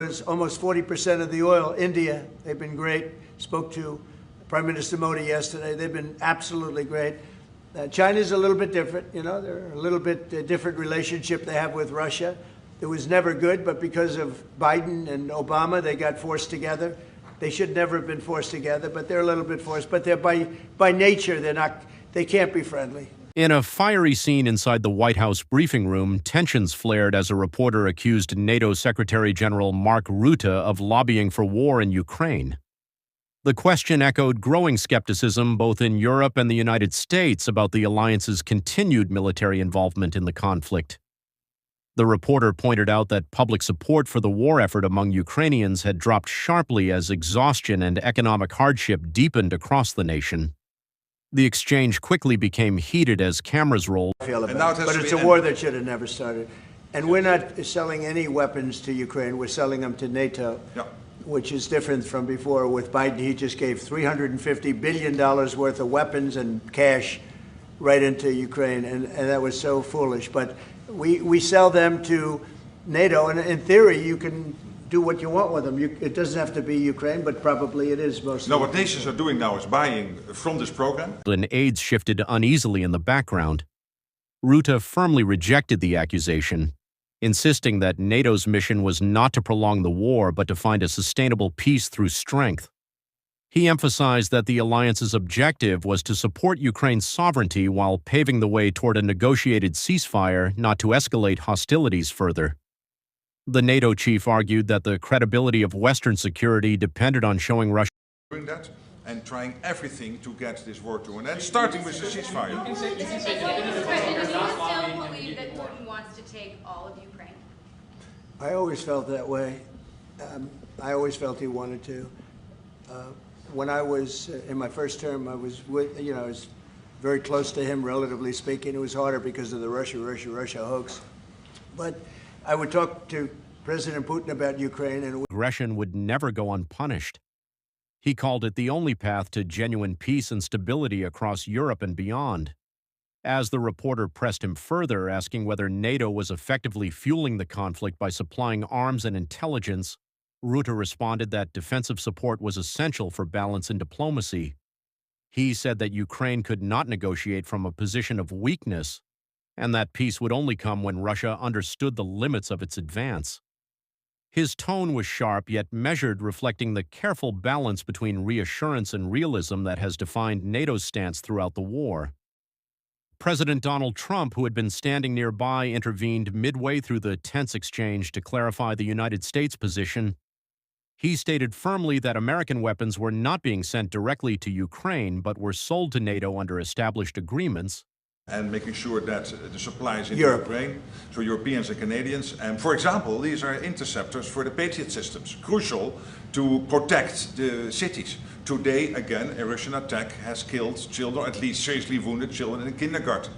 It's almost 40% of the oil. India, they've been great. Spoke to Prime Minister Modi yesterday. They've been absolutely great. China's a little bit different. They're a little bit different relationship they have with Russia. It was never good, but because of Biden and Obama, they got forced together. They should never have been forced together, but they're a little bit forced. But they're by nature, they can't be friendly. In a fiery scene inside the White House briefing room, tensions flared as a reporter accused NATO Secretary General Mark Rutte of lobbying for war in Ukraine. The question echoed growing skepticism both in Europe and the United States about the alliance's continued military involvement in the conflict. The reporter pointed out that public support for the war effort among Ukrainians had dropped sharply as exhaustion and economic hardship deepened across the nation. The exchange quickly became heated as cameras rolled. But it's a war that should have never started. And we're not selling any weapons to Ukraine. We're selling them to NATO, which is different from before. With Biden, he just gave $350 billion worth of weapons and cash right into Ukraine, and that was so foolish. But we sell them to NATO, and in theory, you can do what you want with them. It doesn't have to be Ukraine, but probably it is mostly. No, what nations are doing now is buying from this program. And aides shifted uneasily in the background. Rutte firmly rejected the accusation, insisting that NATO's mission was not to prolong the war, but to find a sustainable peace through strength. He emphasized that the alliance's objective was to support Ukraine's sovereignty while paving the way toward a negotiated ceasefire, not to escalate hostilities further. The NATO chief argued that the credibility of Western security depended on showing Russia doing that and trying everything to get this war to an end, starting with the ceasefire. Do you still believe that Putin wants to take all of Ukraine? I always felt that way. I always felt he wanted to. When I was in my first term, I was I was very close to him, relatively speaking. It was harder because of the Russia hoax. But I would talk to President Putin about Ukraine, and aggression would never go unpunished. He called it the only path to genuine peace and stability across Europe and beyond. As the reporter pressed him further, asking whether NATO was effectively fueling the conflict by supplying arms and intelligence, Rutte responded that defensive support was essential for balance in diplomacy. He said that Ukraine could not negotiate from a position of weakness, and that peace would only come when Russia understood the limits of its advance. His tone was sharp yet measured, reflecting the careful balance between reassurance and realism that has defined NATO's stance throughout the war. President Donald Trump, who had been standing nearby, intervened midway through the tense exchange to clarify the United States' position. He stated firmly that American weapons were not being sent directly to Ukraine, but were sold to NATO under established agreements. And making sure that the supplies in Ukraine, so Europeans and Canadians, and for example, these are interceptors for the Patriot systems, crucial to protect the cities. Today, again, a Russian attack has killed children, at least seriously wounded children in kindergarten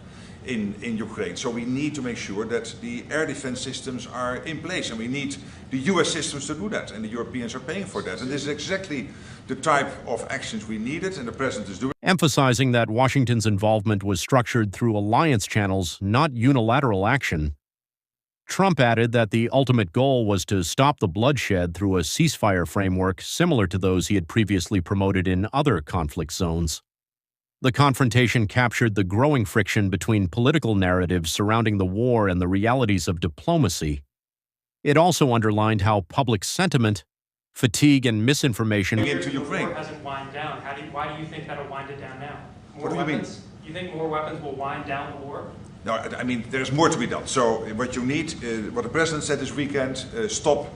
in Ukraine. So we need to make sure that the air defense systems are in place, and we need the US systems to do that, and the Europeans are paying for that. And this is exactly the type of actions we needed, and the President is doing. Emphasizing that Washington's involvement was structured through alliance channels, not unilateral action. Trump added that the ultimate goal was to stop the bloodshed through a ceasefire framework similar to those he had previously promoted in other conflict zones. The confrontation captured the growing friction between political narratives surrounding the war and the realities of diplomacy. It also underlined how public sentiment, fatigue, and misinformation into Ukraine. The war hasn't wind down. Why do you think that'll wind it down now? What do you mean? You think more weapons will wind down the war? No, I mean, there's more to be done. So what you need, what the President said this weekend, stop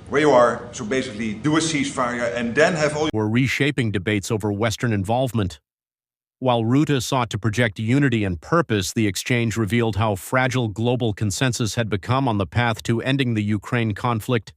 where you are, so basically do a ceasefire and then have all. Were reshaping debates over Western involvement. While Rutte sought to project unity and purpose, the exchange revealed how fragile global consensus had become on the path to ending the Ukraine conflict.